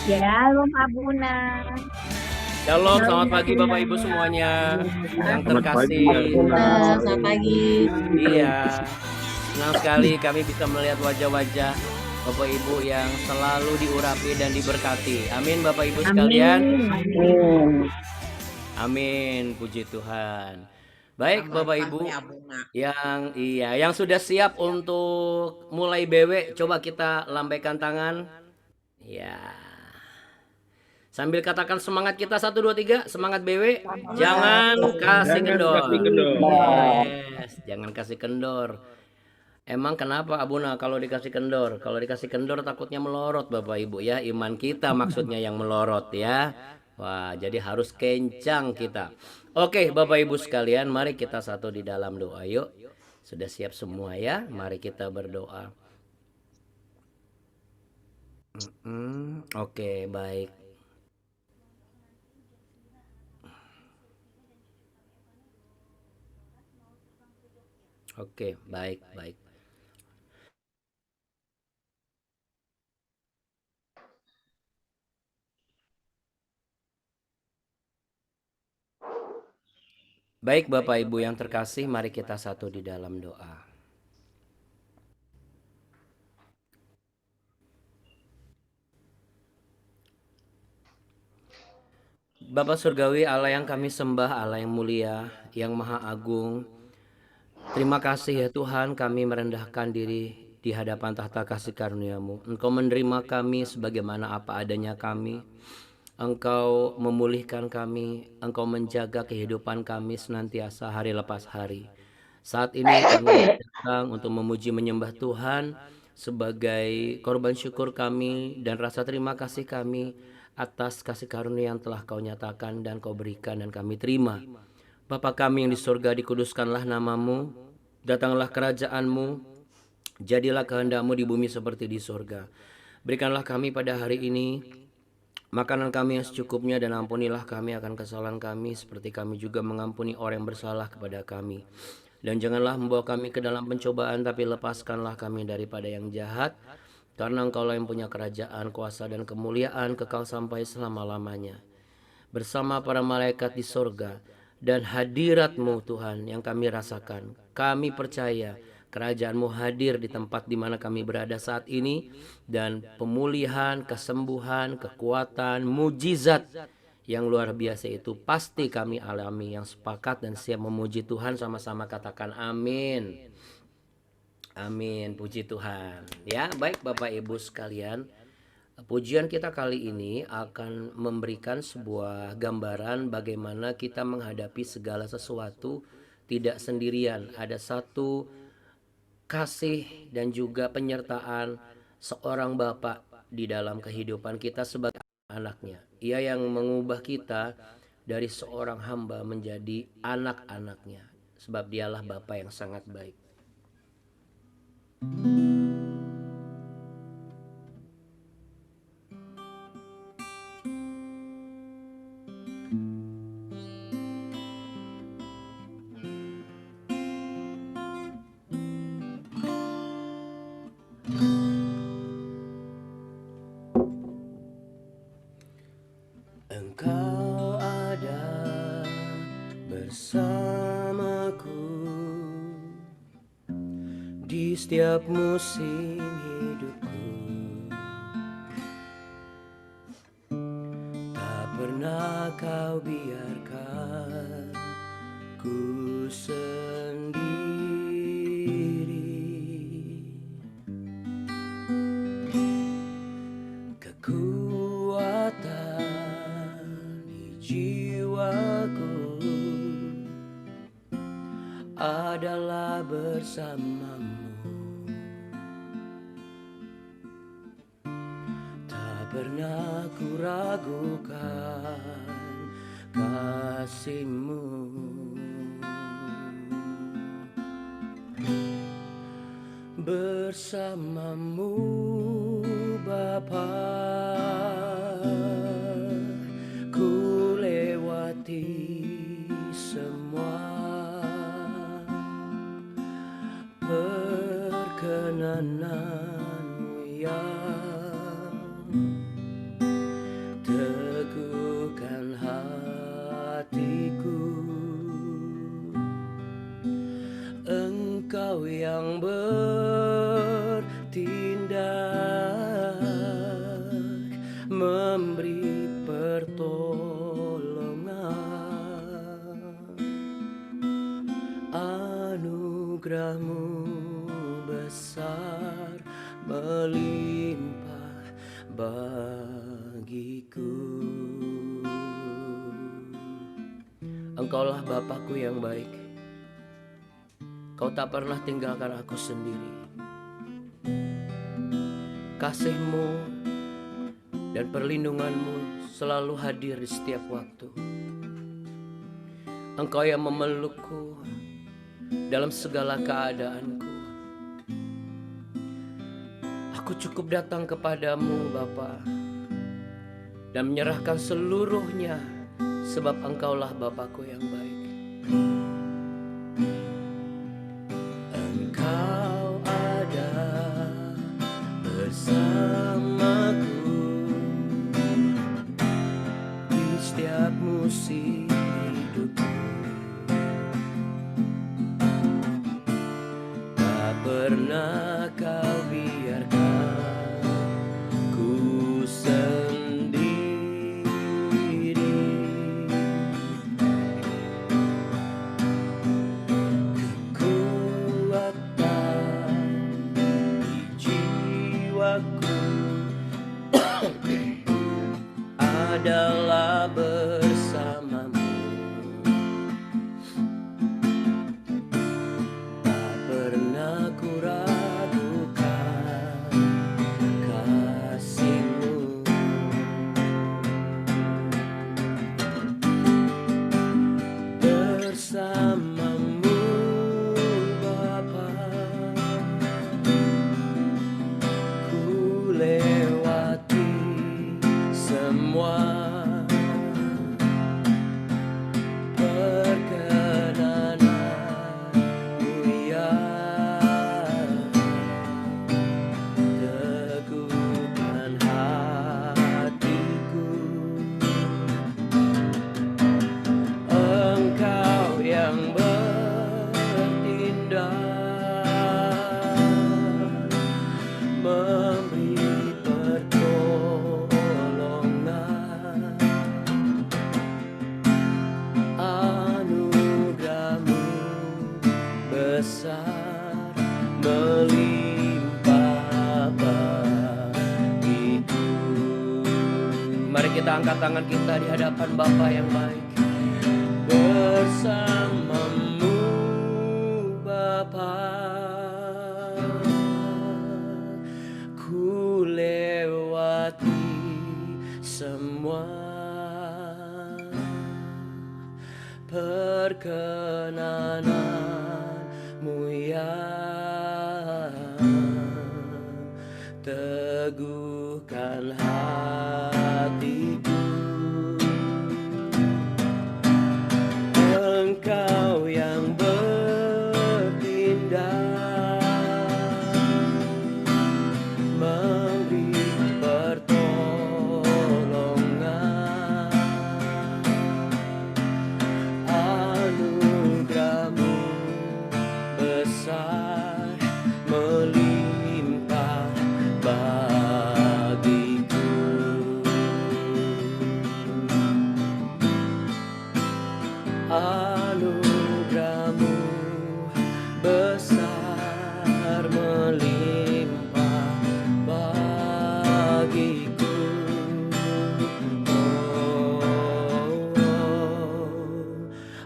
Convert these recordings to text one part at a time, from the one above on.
Ya, halo Kak Buna. Shalom, selamat pagi Bapak Ibu semuanya yang Selamat pagi, terkasih. Kak Buna. Selamat pagi. Iya, senang sekali kami bisa melihat wajah-wajah Bapak Ibu yang selalu diurapi dan diberkati. Amin Bapak Ibu sekalian. Amin. Amin, puji Tuhan. Baik Selamat Bapak pagi, Ibu Abuna. yang sudah siap untuk mulai BW, coba kita lambaikan tangan. Ya. Sambil katakan semangat kita 1 2 3, semangat BW. Jangan kasih Jangan kendor. kasih kendor. Yes, jangan kasih kendor. Emang kenapa Abuna kalau dikasih kendor? Kalau dikasih kendor takutnya melorot Bapak Ibu ya. Iman kita maksudnya yang melorot ya. Wah, jadi harus kencang kita. Oke, Bapak Ibu sekalian, mari kita satu di dalam doa yuk. Sudah siap semua ya? Mari kita berdoa. Oke, baik. Oke, baik, baik. Baik Bapak Ibu yang terkasih, mari kita satu di dalam doa. Bapa Surgawi, Allah yang kami sembah, Allah yang mulia, yang maha agung. Terima kasih ya Tuhan, kami merendahkan diri di hadapan tahta kasih karunia-Mu. Engkau menerima kami sebagaimana apa adanya kami. Engkau memulihkan kami, Engkau menjaga kehidupan kami senantiasa hari lepas hari. Saat ini kami datang untuk memuji menyembah Tuhan sebagai korban syukur kami dan rasa terima kasih kami atas kasih karunia yang telah Kau nyatakan dan Kau berikan dan kami terima. Bapa kami yang di surga, dikuduskanlah namamu, datanglah kerajaan-Mu, jadilah kehendak-Mu di bumi seperti di surga. Berikanlah kami pada hari ini makanan kami yang secukupnya, dan ampunilah kami akan kesalahan kami seperti kami juga mengampuni orang yang bersalah kepada kami. Dan janganlah membawa kami ke dalam pencobaan, tapi lepaskanlah kami daripada yang jahat. Karena Engkaulah yang punya kerajaan, kuasa, dan kemuliaan kekal sampai selama-lamanya. Bersama para malaikat di sorga dan hadirat-Mu Tuhan yang kami rasakan, kami percaya kerajaan-Mu hadir di tempat di mana kami berada saat ini, dan pemulihan, kesembuhan, kekuatan, mujizat yang luar biasa itu pasti kami alami. Yang sepakat dan siap memuji Tuhan sama-sama katakan amin. Amin, puji Tuhan. Ya, baik Bapak Ibu sekalian, pujian kita kali ini akan memberikan sebuah gambaran bagaimana kita menghadapi segala sesuatu tidak sendirian. Ada satu kasih dan juga penyertaan seorang Bapak di dalam kehidupan kita sebagai anaknya. Ia yang mengubah kita dari seorang hamba menjadi anak-anaknya, sebab dialah Bapa yang sangat baik. Engkau ada bersamaku di setiap musim hidupku. Tak pernah Kau biarkan ku sendiri. Kekuatan di jiwaku adalah bersamamu. Tak pernah ku ragukan kasih-Mu. Bersamamu Bapa, ku lewati semua perkenananmu ya, teguhkan hatiku. Engkau yang bertindak, memberi pertolongan. Anugerahmu besar melimpah bagiku. Engkaulah Bapakku yang baik, Kau tak pernah tinggalkan aku sendiri. Kasih-Mu dan perlindungan-Mu selalu hadir di setiap waktu. Engkau yang memelukku dalam segala keadaanku. Aku cukup datang kepadamu Bapa, dan menyerahkan seluruhnya, sebab Engkaulah Bapakku yang baik. Engkau ada bersamaku di setiap musim hidupku. Tak pernah Kau biarkan ku sendiri. Kekuatan di jiwaku adalah bersamamu. Tak pernah ku ragukan kasih-Mu. Bersamamu Bapa, ku lewati semua perkenanan-Mu ya, teguhkan hatiku. Engkau yang bertindak, memberi pertolongan. Anugerah-Mu besar melimpah bagiku. Mari kita angkat tangan kita di hadapan Bapa yang baik. Bersamamu Bapa, ku lewati semua perkenanan-Mu ya, teguhkan hatiku. Engkau yang bertindak, memberi pertolongan. Anugerah-Mu besar melimpah bagiku. Anugerah-Mu besar melimpah bagiku.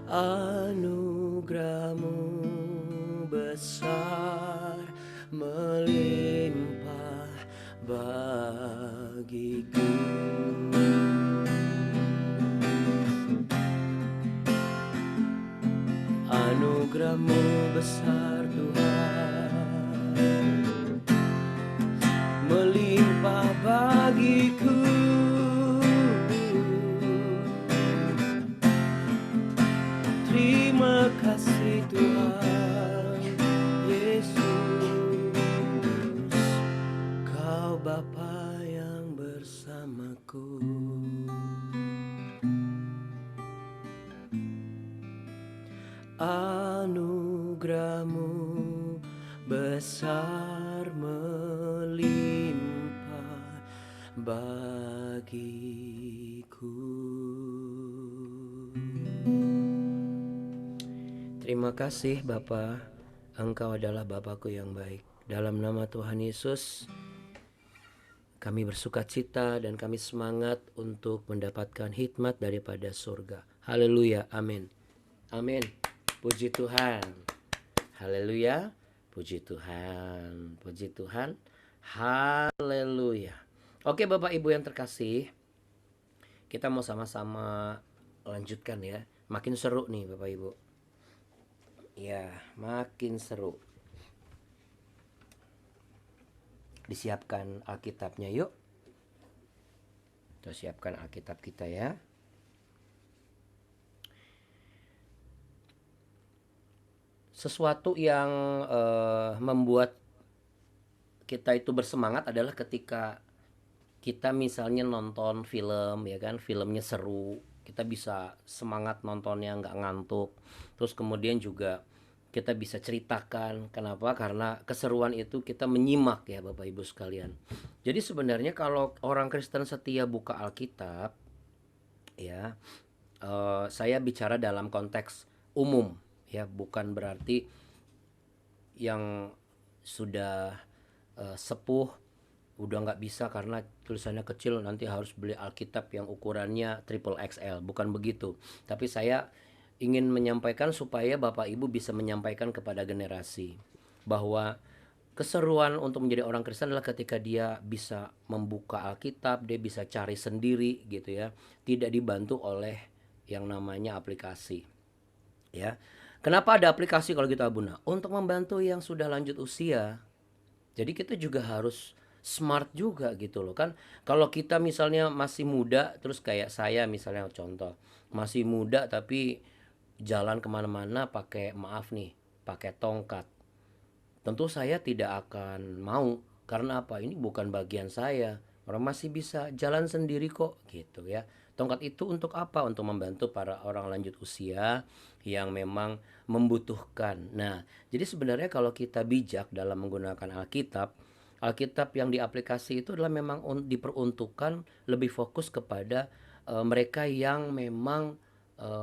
Anugerah-Mu besar melimpah bagiku. Anugerah-Mu besar Tuhan, melimpah bagiku. Terima kasih Tuhan Yesus. besar melimpah bagiku. Terima kasih Bapa, Engkau adalah Bapakku yang baik. Dalam nama Tuhan Yesus, kami bersukacita dan kami semangat untuk mendapatkan hikmat daripada surga. Haleluya, amin. Amin. Puji Tuhan. Haleluya. Puji Tuhan. Puji Tuhan. Haleluya. Oke Bapak Ibu yang terkasih, kita mau sama-sama lanjutkan ya. Makin seru nih Bapak Ibu. Ya, makin seru. Disiapkan Alkitabnya yuk. Kita siapkan Alkitab kita ya. Sesuatu yang membuat kita itu bersemangat adalah ketika kita misalnya nonton film ya kan, filmnya seru, kita bisa semangat nontonnya nggak ngantuk. Terus kemudian juga kita bisa ceritakan. Kenapa? Karena keseruan itu kita menyimak ya Bapak Ibu sekalian. Jadi sebenarnya kalau orang Kristen setia buka Alkitab ya, saya bicara dalam konteks umum ya, bukan berarti yang sudah sepuh udah nggak bisa karena tulisannya kecil nanti harus beli Alkitab yang ukurannya triple XL, bukan begitu. Tapi saya ingin menyampaikan supaya Bapak Ibu bisa menyampaikan kepada generasi bahwa keseruan untuk menjadi orang Kristen adalah ketika dia bisa membuka Alkitab, dia bisa cari sendiri gitu ya, tidak dibantu oleh yang namanya aplikasi ya. Kenapa ada aplikasi kalau gitu Abuna? Untuk membantu yang sudah lanjut usia. Jadi kita juga harus smart juga gitu loh kan. Kalau kita misalnya masih muda, terus kayak saya misalnya contoh, masih muda tapi jalan kemana-mana pakai pakai tongkat, tentu saya tidak akan mau. Karena apa? Ini bukan bagian saya. Orang masih bisa jalan sendiri kok gitu ya. Tongkat itu untuk apa? Untuk membantu para orang lanjut usia yang memang membutuhkan. Nah, jadi sebenarnya kalau kita bijak dalam menggunakan Alkitab, Alkitab yang di aplikasi itu adalah memang diperuntukkan lebih fokus kepada mereka yang memang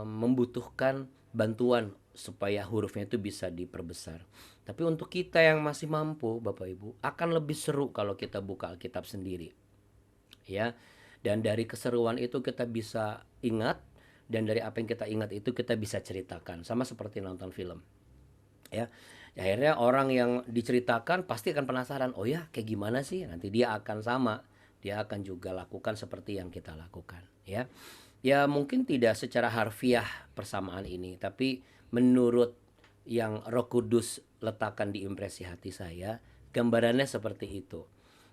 membutuhkan bantuan supaya hurufnya itu bisa diperbesar. Tapi untuk kita yang masih mampu Bapak Ibu, akan lebih seru kalau kita buka Alkitab sendiri ya. Dan dari keseruan itu kita bisa ingat, dan dari apa yang kita ingat itu kita bisa ceritakan, sama seperti nonton film ya. Akhirnya orang yang diceritakan pasti akan penasaran, oh ya kayak gimana sih, nanti dia akan dia akan juga lakukan seperti yang kita lakukan ya. Ya mungkin tidak secara harfiah persamaan ini, tapi menurut yang Roh Kudus letakkan di impresi hati saya, gambarannya seperti itu.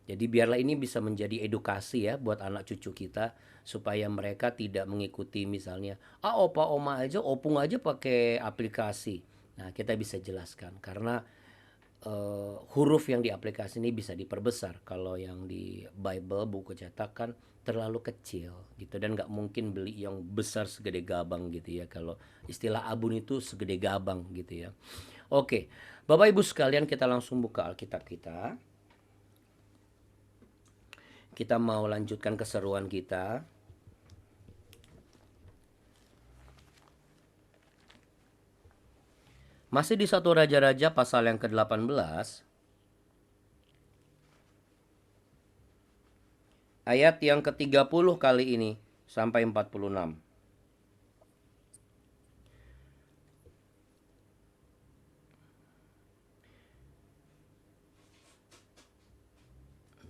Jadi biarlah ini bisa menjadi edukasi ya buat anak cucu kita, supaya mereka tidak mengikuti misalnya opa oma aja, opung aja pakai aplikasi. Nah kita bisa jelaskan karena huruf yang di aplikasi ini bisa diperbesar. Kalau yang di Bible buku cetakan terlalu kecil gitu, dan nggak mungkin beli yang besar segede gabang gitu ya. Kalau istilah abun itu segede gabang gitu ya. Oke, Bapak Ibu sekalian, kita langsung buka Alkitab kita. Kita mau lanjutkan keseruan kita. Masih di 1 Raja-Raja pasal yang ke-18. Ayat yang ke-30 kali ini sampai 46.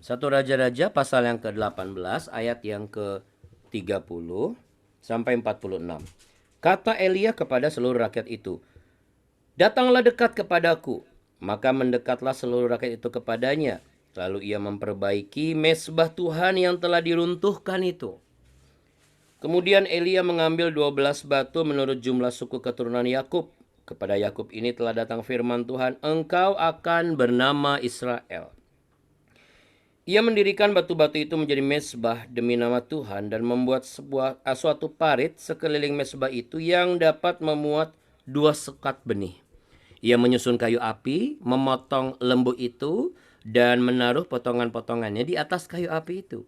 1 Raja-Raja pasal yang ke-18 ayat yang ke-30 sampai 46. Kata Elia kepada seluruh rakyat itu, "Datanglah dekat kepadaku." Maka mendekatlah seluruh rakyat itu kepadanya. Lalu ia memperbaiki mezbah Tuhan yang telah diruntuhkan itu. Kemudian Elia mengambil 12 batu menurut jumlah suku keturunan Yakub. Kepada Yakub ini telah datang firman Tuhan, "Engkau akan bernama Israel." Ia mendirikan batu-batu itu menjadi mezbah demi nama Tuhan dan membuat suatu parit sekeliling mezbah itu yang dapat memuat 2 sekat benih. Ia menyusun kayu api, memotong lembu itu, dan menaruh potongan-potongannya di atas kayu api itu.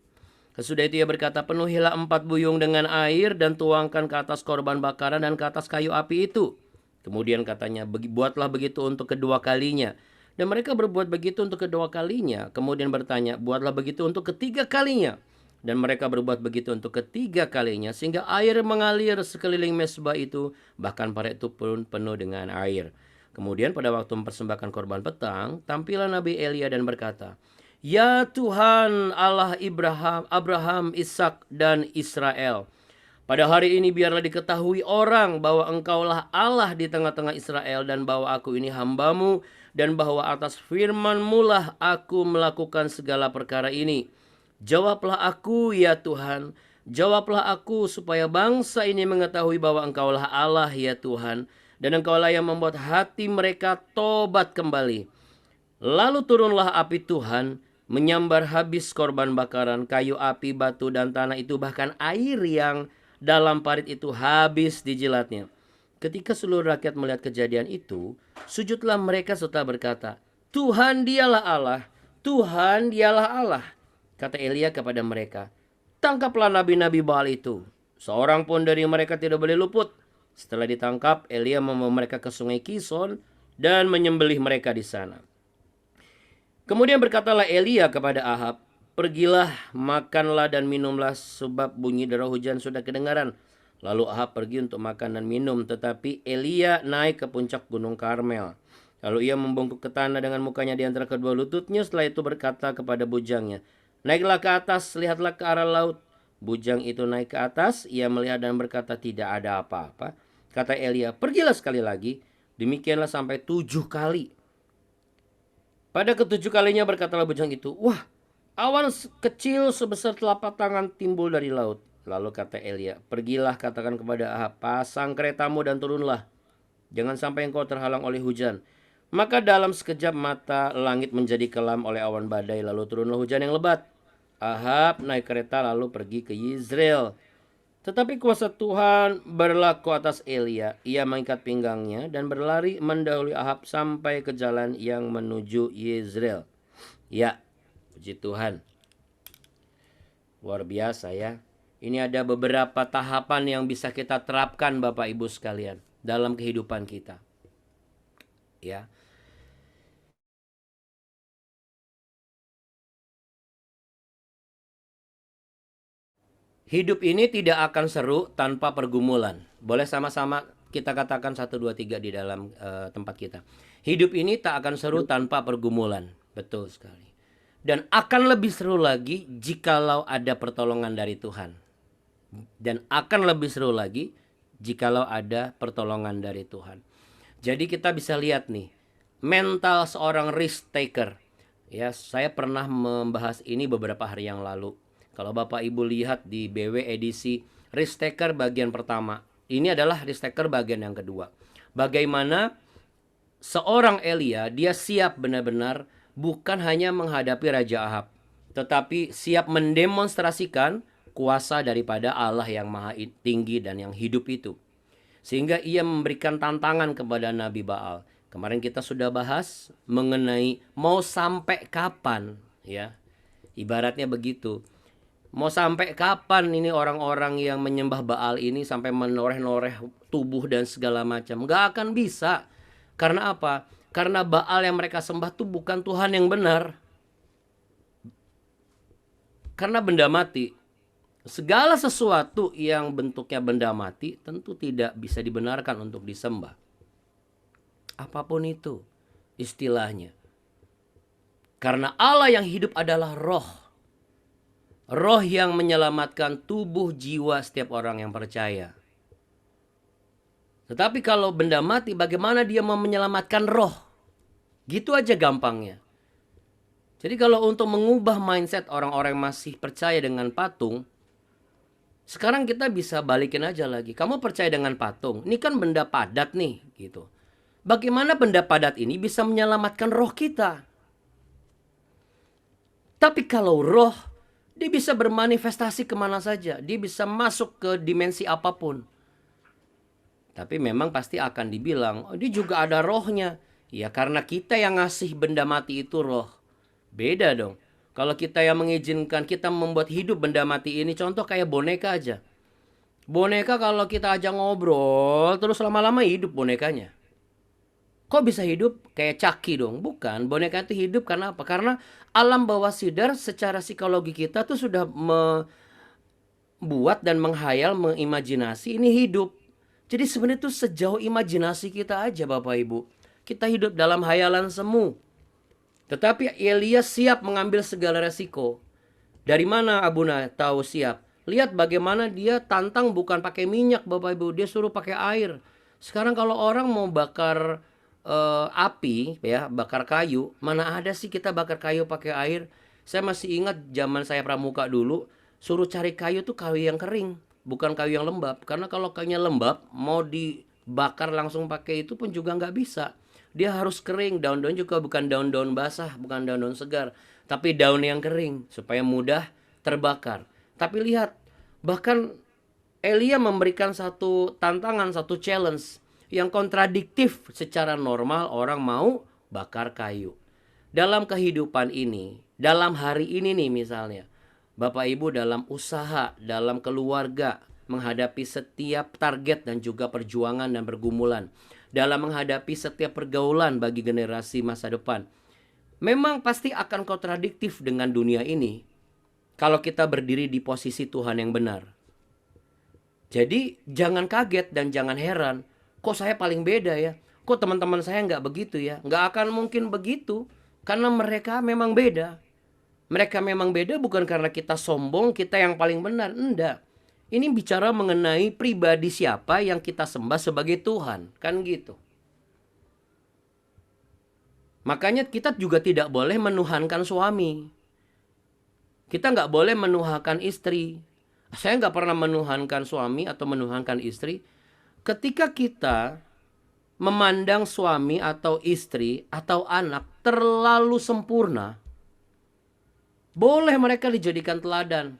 Sesudah itu ia berkata, penuhilah 4 buyung dengan air dan tuangkan ke atas korban bakaran dan ke atas kayu api itu. Kemudian katanya, buatlah begitu untuk kedua kalinya. Dan mereka berbuat begitu untuk kedua kalinya. Kemudian bertanya, buatlah begitu untuk ketiga kalinya. Dan mereka berbuat begitu untuk ketiga kalinya. Sehingga air mengalir sekeliling mesbah itu. Bahkan parit itu pun penuh dengan air. Kemudian pada waktu mempersembahkan korban petang, tampillah Nabi Elia dan berkata, ya Tuhan Allah Abraham, Ishak dan Israel. Pada hari ini biarlah diketahui orang bahwa engkaulah Allah di tengah-tengah Israel dan bahwa aku ini hambamu dan bahwa atas firman-Mu lah aku melakukan segala perkara ini. Jawablah aku ya Tuhan, jawablah aku supaya bangsa ini mengetahui bahwa engkaulah Allah ya Tuhan dan engkaulah yang membuat hati mereka tobat kembali. Lalu turunlah api Tuhan, menyambar habis korban bakaran, kayu api, batu, dan tanah itu, bahkan air yang dalam parit itu habis dijilatnya. Ketika seluruh rakyat melihat kejadian itu, sujudlah mereka serta berkata, Tuhan dialah Allah, Tuhan dialah Allah. Kata Elia kepada mereka, tangkaplah nabi-nabi Baal itu. Seorang pun dari mereka tidak boleh luput. Setelah ditangkap, Elia membawa mereka ke sungai Kison dan menyembelih mereka di sana. Kemudian berkatalah Elia kepada Ahab, pergilah, makanlah dan minumlah sebab bunyi dera hujan sudah kedengaran. Lalu Ahab pergi untuk makan dan minum, tetapi Elia naik ke puncak gunung Karmel. Lalu ia membungkuk ke tanah dengan mukanya di antara kedua lututnya. Setelah itu berkata kepada bujangnya, naiklah ke atas, lihatlah ke arah laut. Bujang itu naik ke atas, ia melihat dan berkata, tidak ada apa-apa. Kata Elia, pergilah sekali lagi. Demikianlah sampai 7 kali. Pada ke-7 kalinya berkatalah bujang itu, wah, awan kecil sebesar telapak tangan timbul dari laut. Lalu kata Elia, pergilah katakan kepada Ahab, pasang keretamu dan turunlah. Jangan sampai engkau terhalang oleh hujan. Maka dalam sekejap mata langit menjadi kelam oleh awan badai, lalu turunlah hujan yang lebat. Ahab naik kereta lalu pergi ke Yizreel. Tetapi kuasa Tuhan berlaku atas Elia. Ia mengikat pinggangnya dan berlari mendahului Ahab sampai ke jalan yang menuju Yezreel. Ya, puji Tuhan. Luar biasa ya. Ini ada beberapa tahapan yang bisa kita terapkan Bapak Ibu sekalian dalam kehidupan kita. Ya. Hidup ini tidak akan seru tanpa pergumulan. Boleh sama-sama kita katakan 1, 2, 3 di dalam tempat kita. Hidup ini tak akan seru tanpa pergumulan. Betul sekali. Dan akan lebih seru lagi jikalau ada pertolongan dari Tuhan. Dan akan lebih seru lagi jikalau ada pertolongan dari Tuhan. Jadi kita bisa lihat nih, mental seorang risk taker. Ya, saya pernah membahas ini beberapa hari yang lalu. Kalau Bapak Ibu lihat di BW edisi risk taker bagian pertama, ini adalah risk taker bagian yang kedua. Bagaimana seorang Elia, dia siap benar-benar bukan hanya menghadapi Raja Ahab, tetapi siap mendemonstrasikan kuasa daripada Allah yang maha tinggi dan yang hidup itu. Sehingga ia memberikan tantangan kepada Nabi Baal. Kemarin kita sudah bahas mengenai mau sampai kapan, ya. Ibaratnya begitu. Mau sampai kapan ini orang-orang yang menyembah Baal ini sampai menoreh-noreh tubuh dan segala macam? Gak akan bisa. Karena apa? Karena Baal yang mereka sembah itu bukan Tuhan yang benar. Karena benda mati. Segala sesuatu yang bentuknya benda mati tentu tidak bisa dibenarkan untuk disembah. Apapun itu istilahnya. Karena Allah yang hidup adalah roh. Roh yang menyelamatkan tubuh jiwa setiap orang yang percaya. Tetapi kalau benda mati, bagaimana dia mau menyelamatkan roh? Gitu aja gampangnya. Jadi kalau untuk mengubah mindset orang-orang yang masih percaya dengan patung, sekarang kita bisa balikin aja lagi. Kamu percaya dengan patung, ini kan benda padat nih, gitu. Bagaimana benda padat ini bisa menyelamatkan roh kita? Tapi kalau roh, dia bisa bermanifestasi kemana saja. Dia bisa masuk ke dimensi apapun. Tapi memang pasti akan dibilang, oh, dia juga ada rohnya. Ya karena kita yang ngasih benda mati itu roh. Beda dong. Kalau kita yang mengizinkan kita membuat hidup benda mati ini, contoh kayak boneka aja. Boneka kalau kita ajak ngobrol, terus lama-lama hidup bonekanya. Kok bisa hidup? Kayak Chucky dong. Bukan, boneka itu hidup karena apa? Karena alam bawah sadar secara psikologi kita tuh sudah membuat dan menghayal, mengimajinasi ini hidup. Jadi sebenarnya itu sejauh imajinasi kita aja Bapak Ibu. Kita hidup dalam hayalan semu. Tetapi Elia siap mengambil segala resiko. Dari mana Abuna tahu siap? Lihat bagaimana dia tantang bukan pakai minyak Bapak Ibu. Dia suruh pakai air. Sekarang kalau orang mau bakar api ya, bakar kayu. Mana ada sih kita bakar kayu pakai air. Saya masih ingat zaman saya pramuka dulu. Suruh cari kayu tuh kayu yang kering. Bukan kayu yang lembab. Karena kalau kayunya lembab mau dibakar langsung pakai itu pun juga nggak bisa. Dia harus kering. Daun-daun juga bukan daun-daun basah. Bukan daun-daun segar. Tapi daun yang kering. Supaya mudah terbakar. Tapi lihat. Bahkan Elia memberikan satu tantangan, satu challenge. Yang kontradiktif secara normal orang mau bakar kayu. Dalam kehidupan ini. Dalam hari ini nih misalnya. Bapak Ibu dalam usaha, dalam keluarga. Menghadapi setiap target dan juga perjuangan dan pergumulan. Dalam menghadapi setiap pergaulan bagi generasi masa depan. Memang pasti akan kontradiktif dengan dunia ini. Kalau kita berdiri di posisi Tuhan yang benar. Jadi jangan kaget dan jangan heran. Kok saya paling beda ya? Kok teman-teman saya nggak begitu ya? Nggak akan mungkin begitu. Karena mereka memang beda. Mereka memang beda bukan karena kita sombong, kita yang paling benar. Enggak. Ini bicara mengenai pribadi siapa yang kita sembah sebagai Tuhan. Kan gitu. Makanya kita juga tidak boleh menuhankan suami. Kita nggak boleh menuhankan istri. Saya nggak pernah menuhankan suami atau menuhankan istri. Ketika kita memandang suami atau istri atau anak terlalu sempurna, boleh mereka dijadikan teladan.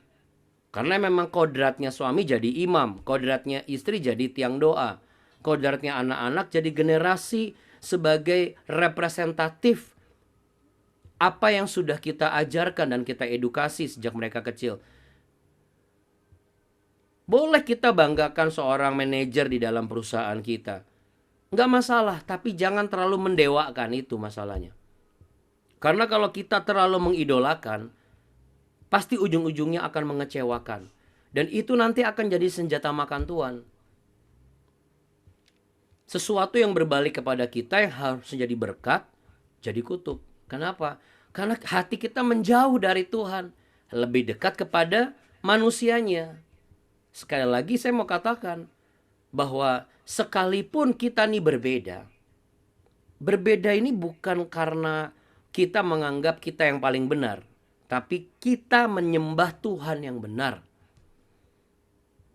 Karena memang kodratnya suami jadi imam, kodratnya istri jadi tiang doa, kodratnya anak-anak jadi generasi sebagai representatif apa yang sudah kita ajarkan dan kita edukasi sejak mereka kecil. Boleh kita banggakan seorang manajer di dalam perusahaan kita. Nggak masalah, tapi jangan terlalu mendewakan itu masalahnya. Karena kalau kita terlalu mengidolakan, pasti ujung-ujungnya akan mengecewakan. Dan itu nanti akan jadi senjata makan tuan. Sesuatu yang berbalik kepada kita yang harus jadi berkat, jadi kutuk. Kenapa? Karena hati kita menjauh dari Tuhan. Lebih dekat kepada manusianya. Sekali lagi saya mau katakan bahwa sekalipun kita nih berbeda. Berbeda ini bukan karena kita menganggap kita yang paling benar. Tapi kita menyembah Tuhan yang benar.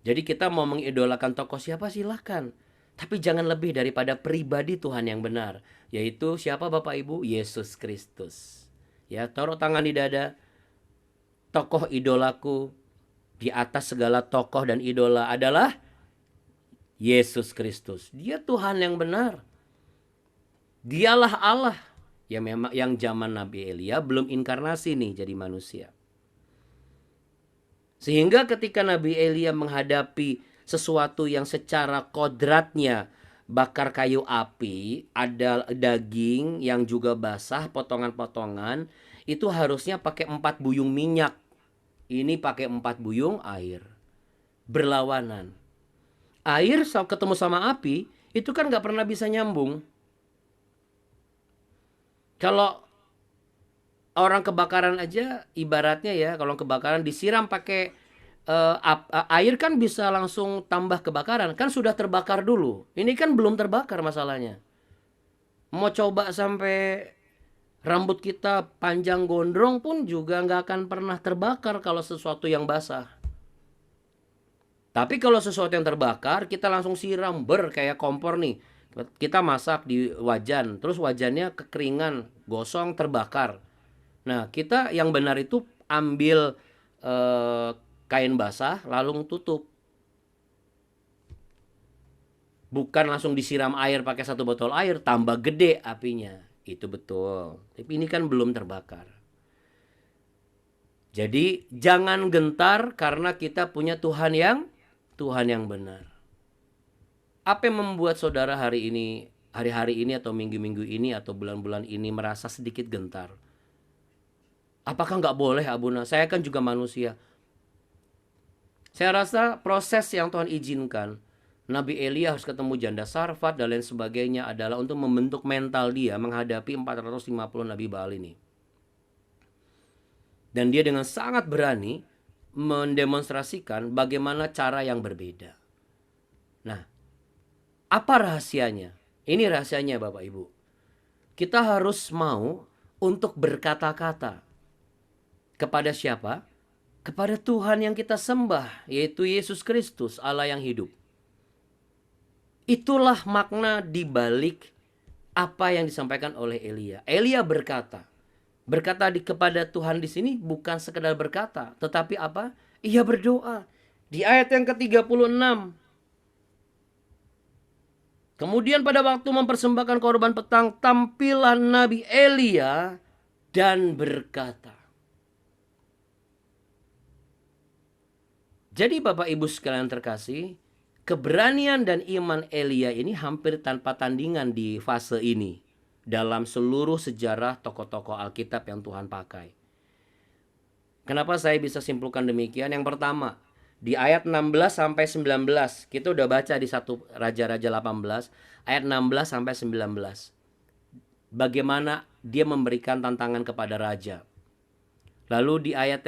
Jadi kita mau mengidolakan tokoh siapa silahkan. Tapi jangan lebih daripada pribadi Tuhan yang benar. Yaitu siapa Bapak Ibu? Yesus Kristus. Ya, taruh tangan di dada. Tokoh idolaku di atas segala tokoh dan idola adalah Yesus Kristus. Dia Tuhan yang benar. Dialah Allah. Ya memang yang zaman Nabi Elia belum inkarnasi nih jadi manusia. Sehingga ketika Nabi Elia menghadapi sesuatu yang secara kodratnya bakar kayu api, ada daging yang juga basah, potongan-potongan, itu harusnya pakai 4 buyung minyak. Ini pakai 4 buyung air. Berlawanan. Air ketemu sama api, itu kan gak pernah bisa nyambung. Kalau orang kebakaran aja ibaratnya ya, kalau kebakaran disiram pakai air kan bisa langsung tambah kebakaran. Kan sudah terbakar dulu. Ini kan belum terbakar masalahnya. Mau coba sampai rambut kita panjang gondrong pun juga nggak akan pernah terbakar kalau sesuatu yang basah. Tapi kalau sesuatu yang terbakar, kita langsung siram kayak kompor nih. Kita masak di wajan, terus wajannya kekeringan, gosong, terbakar. Nah, kita yang benar itu ambil kain basah, lalu tutup. Bukan langsung disiram air pakai satu botol air, tambah gede apinya. Itu betul. Tapi ini kan belum terbakar. Jadi jangan gentar karena kita punya Tuhan yang benar. Apa yang membuat saudara hari-hari ini atau minggu-minggu ini atau bulan-bulan ini merasa sedikit gentar? Apakah nggak boleh, Abuna? Saya kan juga manusia. Saya rasa proses yang Tuhan izinkan, Nabi Elia harus ketemu janda Sarfat dan lain sebagainya adalah untuk membentuk mental dia menghadapi 450 Nabi Baal ini. Dan dia dengan sangat berani mendemonstrasikan bagaimana cara yang berbeda. Nah, apa rahasianya? Ini rahasianya Bapak Ibu. Kita harus mau untuk berkata-kata. Kepada siapa? Kepada Tuhan yang kita sembah, yaitu Yesus Kristus, Allah yang hidup. Itulah makna dibalik apa yang disampaikan oleh Elia. Elia berkata kepada Tuhan di sini bukan sekedar berkata, tetapi apa? Ia berdoa. Di ayat yang ke-36. Kemudian pada waktu mempersembahkan korban petang, tampillah Nabi Elia dan berkata. Jadi Bapak Ibu sekalian terkasih, keberanian dan iman Elia ini hampir tanpa tandingan di fase ini dalam seluruh sejarah tokoh-tokoh Alkitab yang Tuhan pakai. Kenapa saya bisa simpulkan demikian? Yang pertama, di ayat 16 sampai 19, kita udah baca di 1 Raja-Raja 18, ayat 16 sampai 19. Bagaimana dia memberikan tantangan kepada raja. Lalu di ayat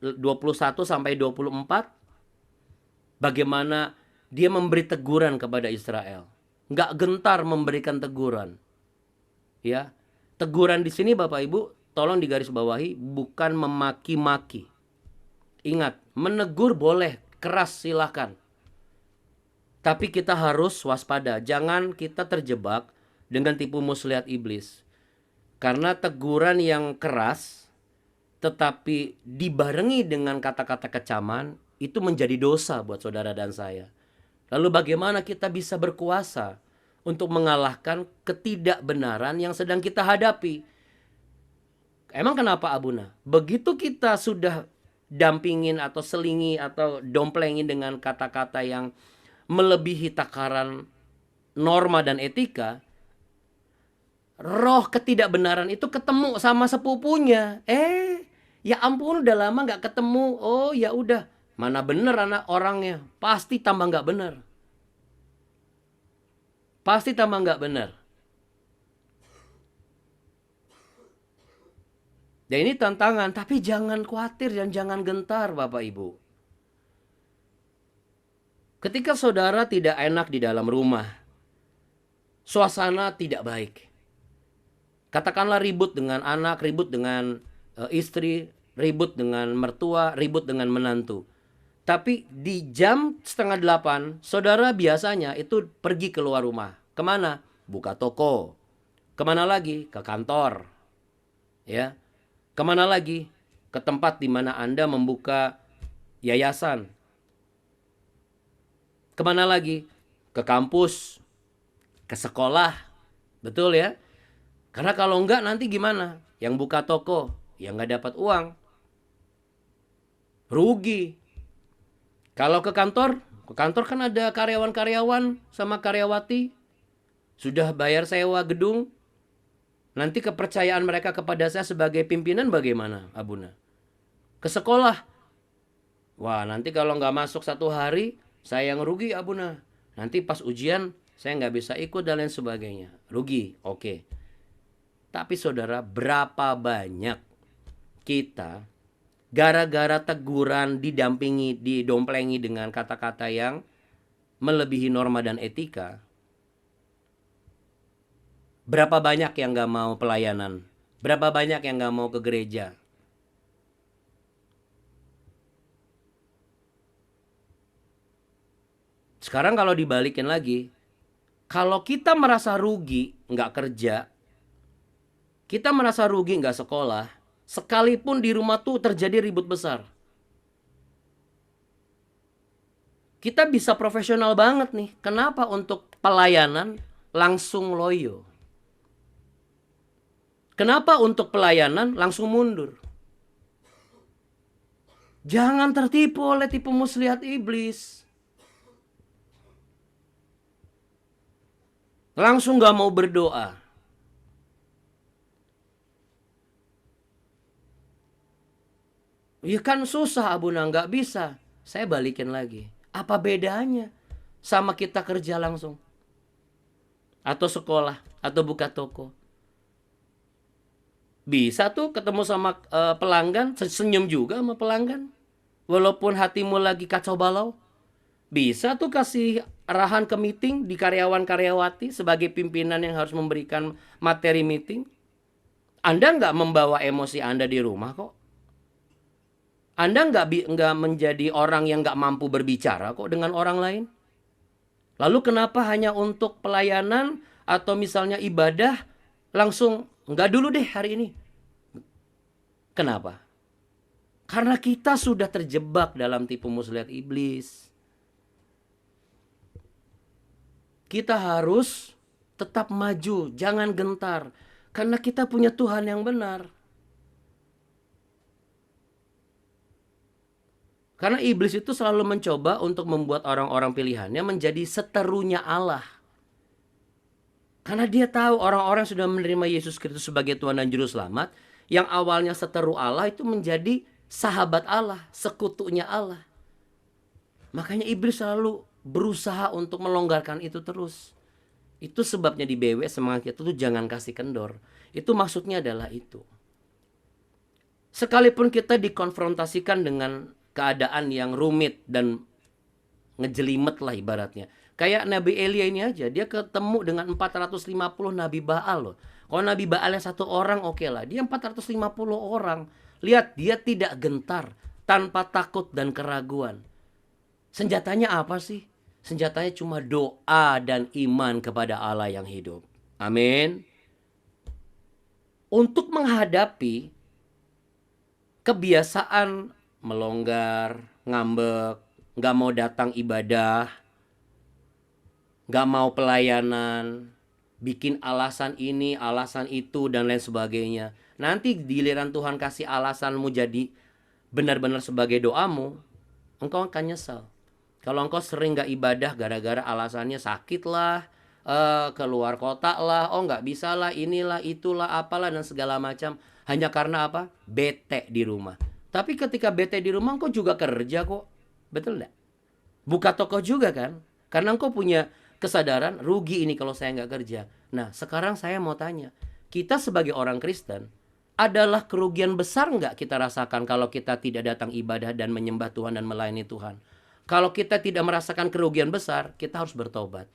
21 sampai 24, bagaimana dia memberi teguran kepada Israel. Nggak gentar memberikan teguran. Ya, teguran di sini Bapak Ibu, tolong digarisbawahi, bukan memaki-maki. Ingat, menegur boleh, keras silahkan. Tapi kita harus waspada, jangan kita terjebak dengan tipu muslihat iblis. Karena teguran yang keras tetapi dibarengi dengan kata-kata kecaman, itu menjadi dosa buat saudara dan saya. Lalu bagaimana kita bisa berkuasa untuk mengalahkan ketidakbenaran yang sedang kita hadapi? Emang kenapa Abuna? Begitu kita sudah dampingin atau selingi atau domplengin dengan kata-kata yang melebihi takaran norma dan etika, roh ketidakbenaran itu ketemu sama sepupunya. Ya ampun, udah lama nggak ketemu. Oh ya udah, mana bener anak orangnya, pasti tambah nggak bener. Pasti tambah nggak bener. Dan ini tantangan, tapi jangan khawatir dan jangan gentar Bapak Ibu. Ketika saudara tidak enak di dalam rumah, suasana tidak baik. Katakanlah ribut dengan anak, ribut dengan istri, ribut dengan mertua, ribut dengan menantu. Tapi di jam 7:30, saudara biasanya itu pergi keluar rumah. Kemana? Buka toko. Kemana lagi? Ke kantor. Ya. Kemana lagi? Ke tempat di mana Anda membuka yayasan. Kemana lagi? Ke kampus. Ke sekolah. Betul ya? Karena kalau enggak nanti gimana? Yang buka toko, yang nggak dapat uang, rugi. Kalau ke kantor kan ada karyawan-karyawan sama karyawati, sudah bayar sewa gedung, nanti kepercayaan mereka kepada saya sebagai pimpinan bagaimana Abuna? Ke sekolah, wah nanti kalau nggak masuk 1 hari, saya yang rugi Abuna. Nanti pas ujian, saya nggak bisa ikut dan lain sebagainya, rugi, oke. Tapi saudara, berapa banyak kita gara-gara teguran didomplengi dengan kata-kata yang melebihi norma dan etika. Berapa banyak yang gak mau pelayanan? Berapa banyak yang gak mau ke gereja? Sekarang kalau dibalikin lagi, kalau kita merasa rugi gak kerja, kita merasa rugi gak sekolah, sekalipun di rumah tuh terjadi ribut besar, Kita bisa profesional banget nih. Kenapa untuk pelayanan langsung loyo? Kenapa untuk pelayanan langsung mundur? Jangan tertipu oleh tipu muslihat iblis. Langsung gak mau berdoa. Ya kan susah Abuna, gak bisa. Saya balikin lagi. Apa bedanya sama kita kerja langsung? Atau sekolah, atau buka toko. Bisa tuh ketemu sama pelanggan, senyum juga sama pelanggan. Walaupun hatimu lagi kacau balau. Bisa tuh kasih arahan ke meeting di karyawan-karyawati sebagai pimpinan yang harus memberikan materi meeting. Anda nggak membawa emosi Anda di rumah kok. Anda nggak menjadi orang yang nggak mampu berbicara kok dengan orang lain. Lalu kenapa hanya untuk pelayanan atau misalnya ibadah langsung nggak dulu deh hari ini? Kenapa? Karena kita sudah terjebak dalam tipu muslihat iblis. Kita harus tetap maju, jangan gentar. Karena kita punya Tuhan yang benar. Karena iblis itu selalu mencoba untuk membuat orang-orang pilihannya menjadi seterunya Allah. Karena dia tahu orang-orang sudah menerima Yesus Kristus sebagai Tuhan dan Juru Selamat, yang awalnya seteru Allah itu menjadi sahabat Allah, sekutunya Allah. Makanya iblis selalu berusaha untuk melonggarkan itu terus. Itu sebabnya di BW semangat kita tuh jangan kasih kendor. Itu maksudnya adalah itu. Sekalipun kita dikonfrontasikan dengan keadaan yang rumit dan ngejelimet lah ibaratnya. Kayak Nabi Elia ini aja, dia ketemu dengan 450 Nabi Baal loh. Kalau Nabi Baalnya satu orang oke lah, dia 450 orang. Lihat, dia tidak gentar, tanpa takut dan keraguan. Senjatanya apa sih? Senjatanya cuma doa dan iman kepada Allah yang hidup. Amin. Untuk menghadapi kebiasaan melonggar, ngambek, gak mau datang ibadah, gak mau pelayanan, bikin alasan ini, alasan itu, dan lain sebagainya. Nanti giliran Tuhan kasih alasanmu jadi benar-benar sebagai doamu, engkau akan nyesal. Kalau engkau sering gak ibadah gara-gara alasannya sakit lah, keluar kota lah, oh gak bisa lah, inilah, itulah, apalah, dan segala macam. Hanya karena apa? Bete di rumah. Tapi ketika bete di rumah, engkau juga kerja kok. Betul gak? Buka toko juga kan? Karena engkau punya kesadaran, rugi ini kalau saya gak kerja. Nah, sekarang saya mau tanya, kita sebagai orang Kristen, adalah kerugian besar gak kita rasakan kalau kita tidak datang ibadah dan menyembah Tuhan dan melayani Tuhan? Kalau kita tidak merasakan kerugian besar, kita harus bertobat.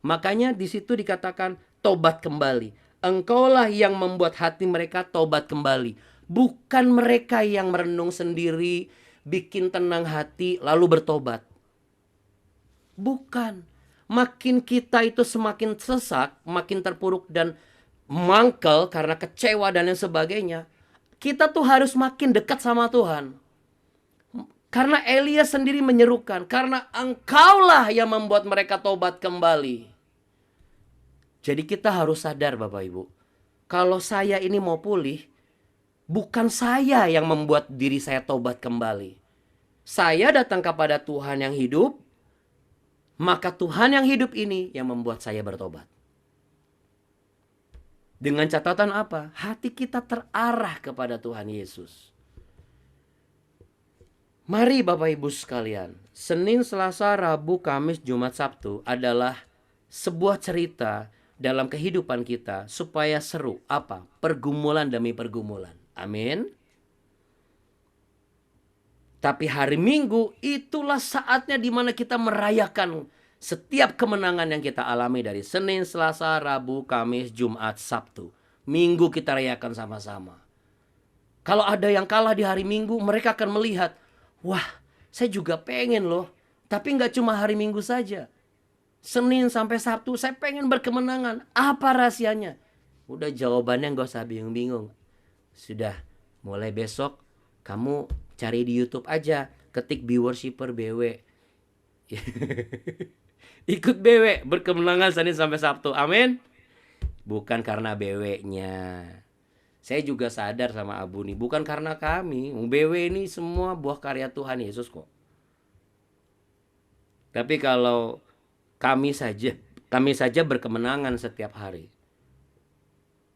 Makanya di situ dikatakan tobat kembali. Engkaulah yang membuat hati mereka tobat kembali. Bukan mereka yang merenung sendiri, bikin tenang hati, lalu bertobat. Bukan. Makin kita itu semakin sesak, makin terpuruk dan mangkel karena kecewa dan lain sebagainya. Kita tuh harus makin dekat sama Tuhan. Karena Elia sendiri menyerukan, karena engkaulah yang membuat mereka tobat kembali. Jadi kita harus sadar Bapak Ibu, kalau saya ini mau pulih, bukan saya yang membuat diri saya tobat kembali. Saya datang kepada Tuhan yang hidup, maka Tuhan yang hidup ini yang membuat saya bertobat. Dengan catatan apa? Hati kita terarah kepada Tuhan Yesus. Mari Bapak Ibu sekalian, Senin, Selasa, Rabu, Kamis, Jumat, Sabtu adalah sebuah cerita dalam kehidupan kita supaya seru. Apa? Pergumulan demi pergumulan. Amin. Tapi hari Minggu itulah saatnya di mana kita merayakan setiap kemenangan yang kita alami dari Senin, Selasa, Rabu, Kamis, Jumat, Sabtu. Minggu kita rayakan sama-sama. Kalau ada yang kalah di hari Minggu, mereka akan melihat, wah, saya juga pengen loh. Tapi gak cuma hari Minggu saja. Senin sampai Sabtu saya pengen berkemenangan. Apa rahasianya? Udah jawabannya gak usah bingung-bingung. Sudah, mulai besok kamu cari di YouTube aja. Ketik Be Worshipper BW. Ikut BW berkemenangan Senin sampai Sabtu. Amin. Bukan karena BW-nya. Saya juga sadar sama Abu nih, bukan karena kami. BW ini semua buah karya Tuhan Yesus kok. Tapi kalau kami saja berkemenangan setiap hari.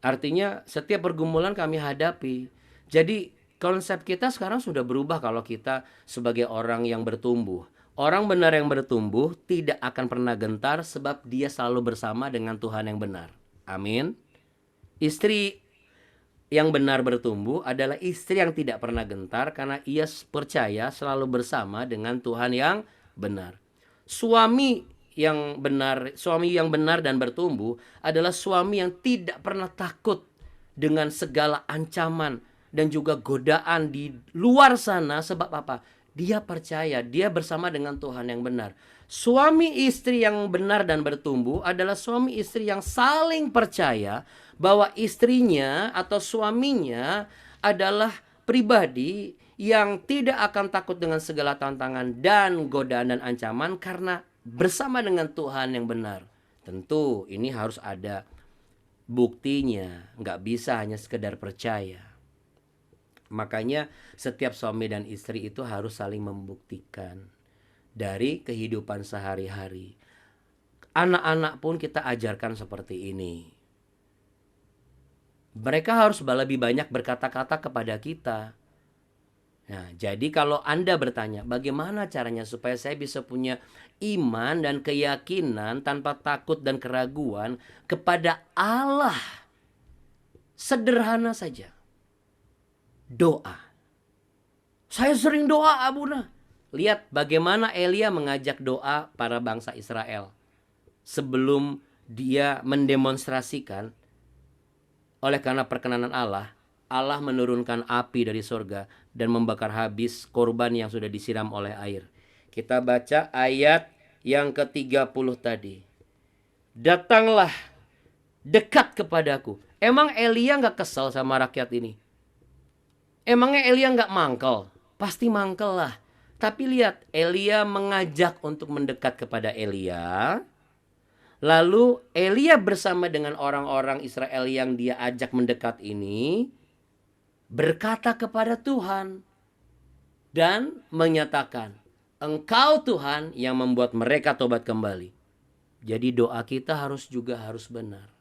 Artinya setiap pergumulan kami hadapi. Jadi konsep kita sekarang sudah berubah kalau kita sebagai orang yang bertumbuh. Orang benar yang bertumbuh tidak akan pernah gentar sebab dia selalu bersama dengan Tuhan yang benar. Amin. Istri yang benar bertumbuh adalah istri yang tidak pernah gentar karena ia percaya selalu bersama dengan Tuhan yang benar. Suami yang benar dan bertumbuh adalah suami yang tidak pernah takut dengan segala ancaman dan juga godaan di luar sana. Sebab apa? Dia percaya, dia bersama dengan Tuhan yang benar. Suami istri yang benar dan bertumbuh adalah suami istri yang saling percaya bahwa istrinya atau suaminya adalah pribadi yang tidak akan takut dengan segala tantangan dan godaan dan ancaman karena bersama dengan Tuhan yang benar. Tentu ini harus ada buktinya, nggak bisa hanya sekedar percaya. Makanya setiap suami dan istri itu harus saling membuktikan dari kehidupan sehari-hari. Anak-anak pun kita ajarkan seperti ini. Mereka harus lebih banyak berkata-kata kepada kita. Nah, jadi kalau Anda bertanya, bagaimana caranya supaya saya bisa punya iman dan keyakinan tanpa takut dan keraguan kepada Allah? Sederhana saja. Doa. Saya sering doa, Abuna. Lihat bagaimana Elia mengajak doa para bangsa Israel. Sebelum dia mendemonstrasikan oleh karena perkenanan Allah, Allah menurunkan api dari surga dan membakar habis korban yang sudah disiram oleh air. Kita baca ayat yang ke-30 tadi. Datanglah dekat kepadaku. Emang Elia gak kesal sama rakyat ini? Emangnya Elia gak mangkel? Pasti mangkel lah. Tapi lihat, Elia mengajak untuk mendekat kepada Elia. Lalu Elia bersama dengan orang-orang Israel yang dia ajak mendekat ini berkata kepada Tuhan dan menyatakan, Engkau Tuhan yang membuat mereka tobat kembali. Jadi doa kita harus benar.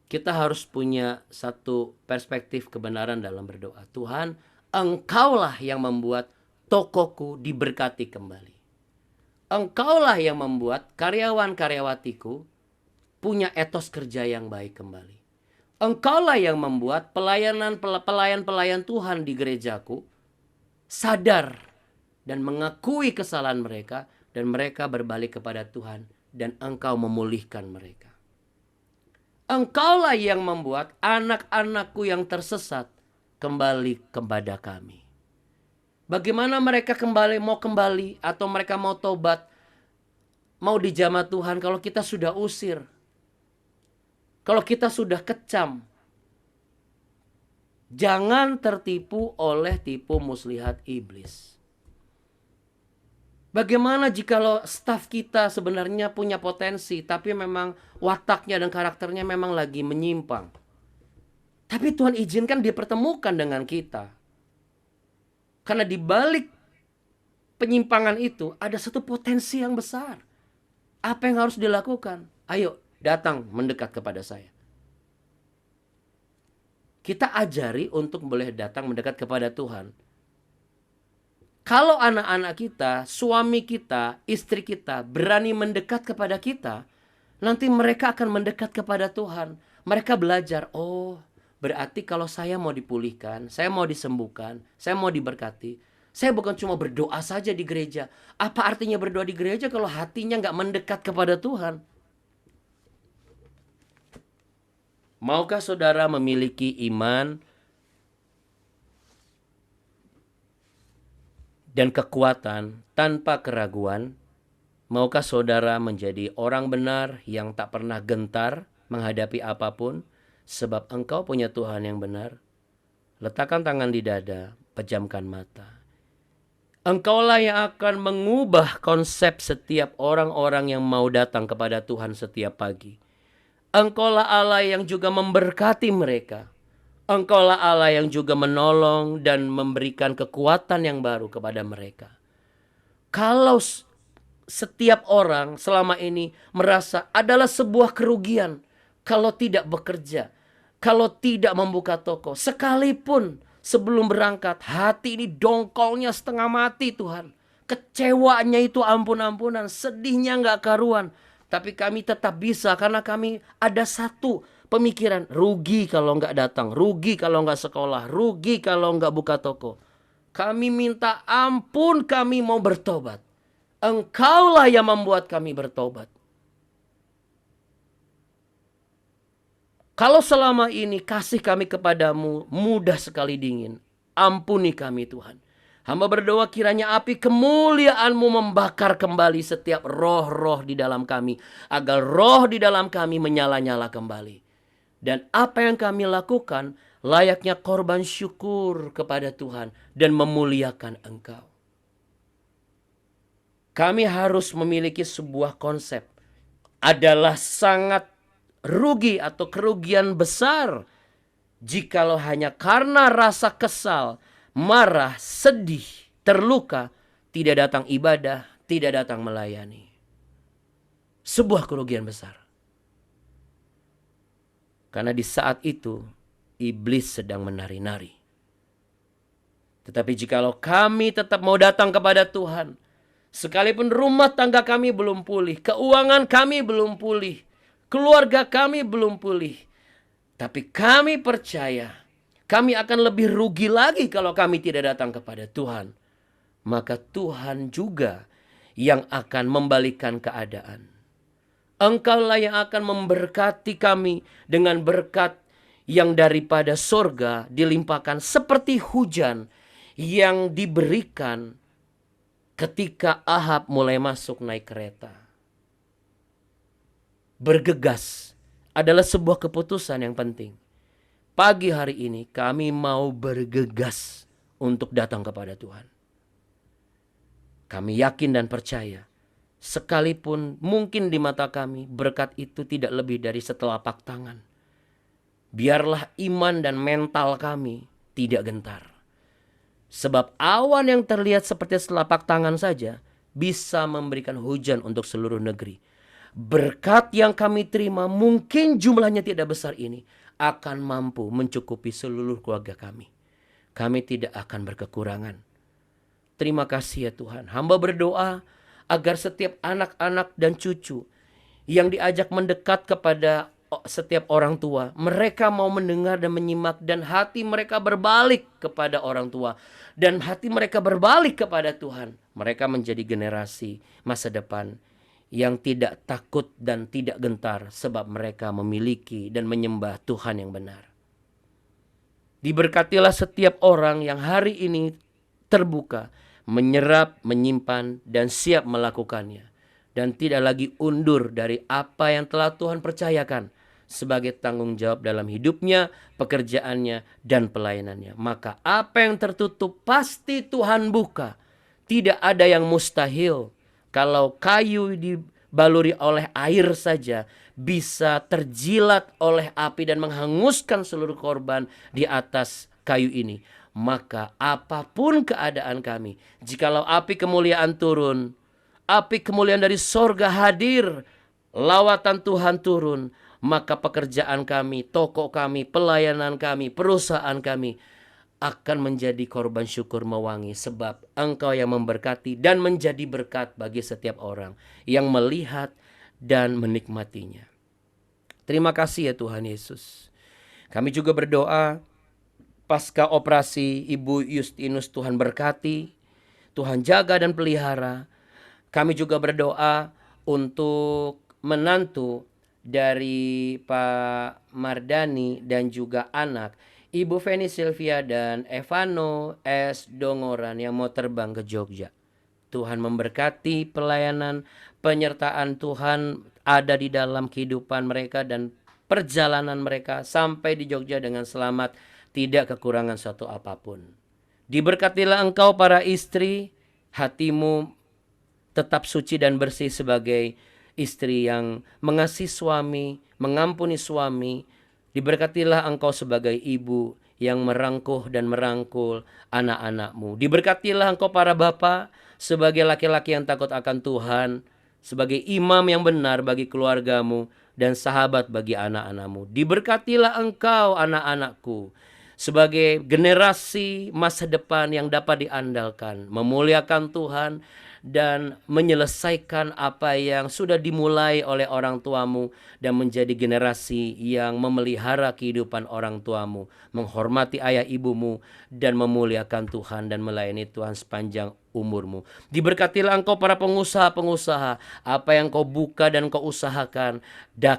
Kita harus punya satu perspektif kebenaran dalam berdoa. Tuhan, Engkaulah yang membuat tokoku diberkati kembali. Engkaulah yang membuat karyawan-karyawatiku punya etos kerja yang baik kembali. Engkaulah yang membuat pelayan-pelayan Tuhan di gerejaku sadar dan mengakui kesalahan mereka dan mereka berbalik kepada Tuhan dan Engkau memulihkan mereka. Engkaulah yang membuat anak-anakku yang tersesat kembali kepada kami. Bagaimana mereka mau kembali atau mereka mau tobat, mau dijamah Tuhan kalau kita sudah usir, kalau kita sudah kecam. Jangan tertipu oleh tipu muslihat iblis. Bagaimana jikalau staf kita sebenarnya punya potensi, tapi memang wataknya dan karakternya memang lagi menyimpang. Tapi Tuhan izinkan dipertemukan dengan kita. Karena di balik penyimpangan itu ada satu potensi yang besar. Apa yang harus dilakukan? Ayo datang mendekat kepada saya. Kita ajari untuk boleh datang mendekat kepada Tuhan. Kalau anak-anak kita, suami kita, istri kita berani mendekat kepada kita, nanti mereka akan mendekat kepada Tuhan. Mereka belajar, oh berarti kalau saya mau dipulihkan, saya mau disembuhkan, saya mau diberkati, saya bukan cuma berdoa saja di gereja. Apa artinya berdoa di gereja kalau hatinya gak mendekat kepada Tuhan? Maukah saudara memiliki iman dan kekuatan tanpa keraguan? Maukah saudara menjadi orang benar yang tak pernah gentar menghadapi apapun sebab engkau punya Tuhan yang benar? Letakkan tangan di dada, pejamkan mata. Engkaulah yang akan mengubah konsep setiap orang-orang yang mau datang kepada Tuhan setiap pagi. Engkaulah Allah yang juga memberkati mereka. Engkaulah Allah yang juga menolong dan memberikan kekuatan yang baru kepada mereka. Kalau setiap orang selama ini merasa adalah sebuah kerugian kalau tidak bekerja, kalau tidak membuka toko, sekalipun sebelum berangkat hati ini dongkolnya setengah mati Tuhan, kecewanya itu ampun-ampunan, sedihnya nggak karuan, tapi kami tetap bisa karena kami ada satu pemikiran, rugi kalau nggak datang, rugi kalau nggak sekolah, rugi kalau nggak buka toko. Kami minta ampun, kami mau bertobat. Engkaulah yang membuat kami bertobat. Kalau selama ini kasih kami kepadamu mudah sekali dingin, ampuni kami Tuhan. Hamba berdoa kiranya api kemuliaan-Mu membakar kembali setiap roh-roh di dalam kami, agar roh di dalam kami menyala-nyala kembali. Dan apa yang kami lakukan layaknya korban syukur kepada Tuhan dan memuliakan Engkau. Kami harus memiliki sebuah konsep. Adalah sangat rugi atau kerugian besar jikalau hanya karena rasa kesal, marah, sedih, terluka, tidak datang ibadah, tidak datang melayani. Sebuah kerugian besar. Karena di saat itu iblis sedang menari-nari. Tetapi jikalau kami tetap mau datang kepada Tuhan, sekalipun rumah tangga kami belum pulih, keuangan kami belum pulih, keluarga kami belum pulih, tapi kami percaya kami akan lebih rugi lagi kalau kami tidak datang kepada Tuhan. Maka Tuhan juga yang akan membalikan keadaan. Engkaulah yang akan memberkati kami dengan berkat yang daripada sorga dilimpahkan seperti hujan yang diberikan ketika Ahab mulai masuk naik kereta. Bergegas adalah sebuah keputusan yang penting. Pagi hari ini kami mau bergegas untuk datang kepada Tuhan. Kami yakin dan percaya, sekalipun mungkin di mata kami berkat itu tidak lebih dari setelapak tangan. Biarlah iman dan mental kami tidak gentar. Sebab awan yang terlihat seperti selapak tangan saja bisa memberikan hujan untuk seluruh negeri. Berkat yang kami terima mungkin jumlahnya tidak besar ini akan mampu mencukupi seluruh keluarga kami. Kami tidak akan berkekurangan. Terima kasih ya Tuhan. Hamba berdoa agar setiap anak-anak dan cucu yang diajak mendekat kepada setiap orang tua, mereka mau mendengar dan menyimak dan hati mereka berbalik kepada orang tua dan hati mereka berbalik kepada Tuhan. Mereka menjadi generasi masa depan yang tidak takut dan tidak gentar sebab mereka memiliki dan menyembah Tuhan yang benar. Diberkatilah setiap orang yang hari ini terbuka, menyerap, menyimpan dan siap melakukannya. Dan tidak lagi undur dari apa yang telah Tuhan percayakan sebagai tanggung jawab dalam hidupnya, pekerjaannya, dan pelayanannya. Maka apa yang tertutup pasti Tuhan buka. Tidak ada yang mustahil. Kalau kayu dibaluri oleh air saja bisa terjilat oleh api dan menghanguskan seluruh korban di atas kayu ini. Maka apapun keadaan kami, jikalau api kemuliaan turun, api kemuliaan dari sorga hadir, lawatan Tuhan turun, maka pekerjaan kami, toko kami, pelayanan kami, perusahaan kami akan menjadi korban syukur mewangi. Sebab Engkau yang memberkati dan menjadi berkat bagi setiap orang yang melihat dan menikmatinya. Terima kasih ya Tuhan Yesus. Kami juga berdoa pasca operasi Ibu Justinus, Tuhan berkati, Tuhan jaga dan pelihara. Kami juga berdoa untuk menantu dari Pak Mardani dan juga anak Ibu Feni Sylvia dan Evano S. Dongoran yang mau terbang ke Jogja. Tuhan memberkati pelayanan, penyertaan Tuhan ada di dalam kehidupan mereka dan perjalanan mereka sampai di Jogja dengan selamat tidak kekurangan suatu apapun. Diberkatilah engkau para istri, hatimu tetap suci dan bersih sebagai istri yang mengasihi suami, mengampuni suami. Diberkatilah engkau sebagai ibu yang merangkuh dan merangkul anak-anakmu. Diberkatilah engkau para bapa sebagai laki-laki yang takut akan Tuhan, sebagai imam yang benar bagi keluargamu dan sahabat bagi anak-anakmu. Diberkatilah engkau anak-anakku sebagai generasi masa depan yang dapat diandalkan, memuliakan Tuhan dan menyelesaikan apa yang sudah dimulai oleh orang tuamu dan menjadi generasi yang memelihara kehidupan orang tuamu, menghormati ayah ibumu dan memuliakan Tuhan dan melayani Tuhan sepanjang umurmu. Diberkatilah engkau para pengusaha-pengusaha, apa yang kau buka dan kau usahakan,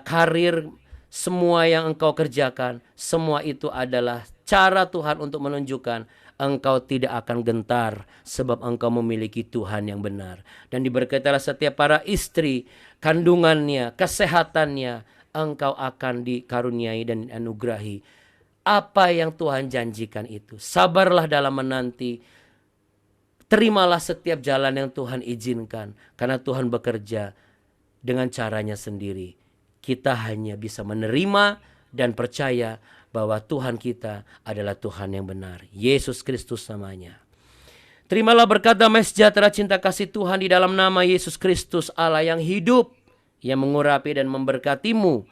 karir semua yang engkau kerjakan, semua itu adalah cara Tuhan untuk menunjukkan engkau tidak akan gentar sebab engkau memiliki Tuhan yang benar. Dan diberkatilah setiap para istri, kandungannya, kesehatannya, engkau akan dikaruniai dan anugerahi. Apa yang Tuhan janjikan itu. Sabarlah dalam menanti. Terimalah setiap jalan yang Tuhan izinkan. Karena Tuhan bekerja dengan caranya sendiri. Kita hanya bisa menerima dan percaya bahwa Tuhan kita adalah Tuhan yang benar. Yesus Kristus namanya. Terimalah berkat damai sejahtera cinta kasih Tuhan di dalam nama Yesus Kristus Allah yang hidup, yang mengurapi dan memberkatimu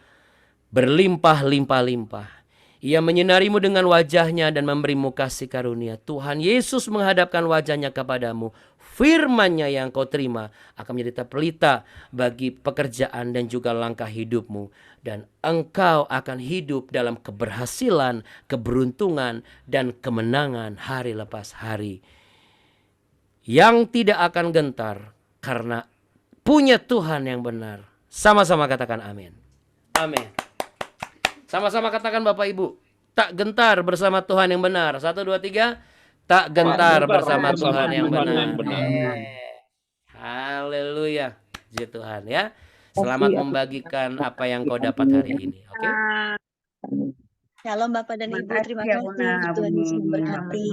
berlimpah-limpah-limpah. Ia menyinarimu dengan wajahnya dan memberimu kasih karunia. Tuhan Yesus menghadapkan wajahnya kepadamu. Firman-Nya yang kau terima akan menjadi pelita bagi pekerjaan dan juga langkah hidupmu. Dan engkau akan hidup dalam keberhasilan, keberuntungan, dan kemenangan hari lepas hari. Yang tidak akan gentar karena punya Tuhan yang benar. Sama-sama katakan amin. Amin. Sama-sama katakan Bapak Ibu. Tak gentar bersama Tuhan yang benar. 1, 2, 3. Tak gentar bersama Tuhan yang benar. Haleluya. Puji Tuhan ya. Selamat membagikan apa yang kau dapat hari ini. Oke? Shalom Bapak dan Ibu, terima kasih. Tuhan Yesus memberkati.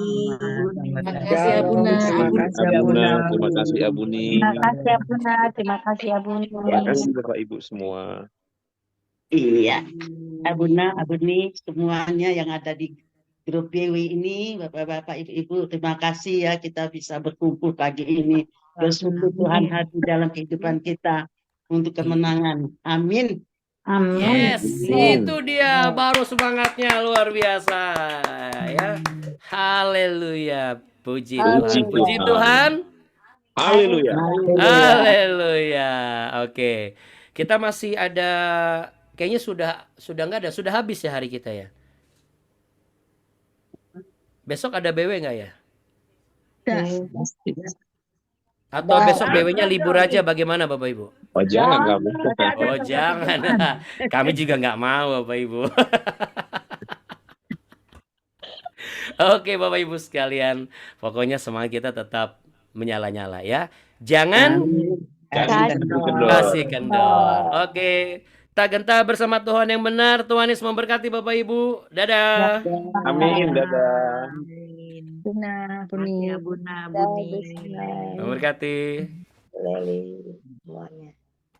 Terima kasih Abuna. Terima kasih Abuna. Terima kasih Abuni. Terima kasih Abuna. Terima kasih Abuni. Terima kasih Bapak Ibu semua. Iya, Abuna, Abuni, semuanya yang ada di grup BW ini, Bapak-Bapak, Ibu-Ibu, terima kasih ya kita bisa berkumpul pagi ini. Bersyukur Tuhan hadir dalam kehidupan kita untuk kemenangan. Amin. Amin. Yes, itu dia baru semangatnya luar biasa ya. Haleluya. Puji Tuhan. Puji Tuhan. Haleluya. Haleluya. Oke. Kita masih ada, kayaknya sudah nggak ada, sudah habis ya hari kita ya. Besok ada BW nggak ya? Atau besok BW-nya libur aja, bagaimana Bapak Ibu? Oh jangan kamu. Oh jangan, kami juga nggak mau Bapak Ibu. Oke Bapak Ibu sekalian, pokoknya semangat kita tetap menyala-nyala ya. Jangan kasih kendor. Oke, tak gentar bersama Tuhan yang benar. Tuhan Yesus memberkati Bapak Ibu. Dadah. Amin. Dadah. Buna, Buni. Buna, Buni. Memberkati. Leli, semuanya.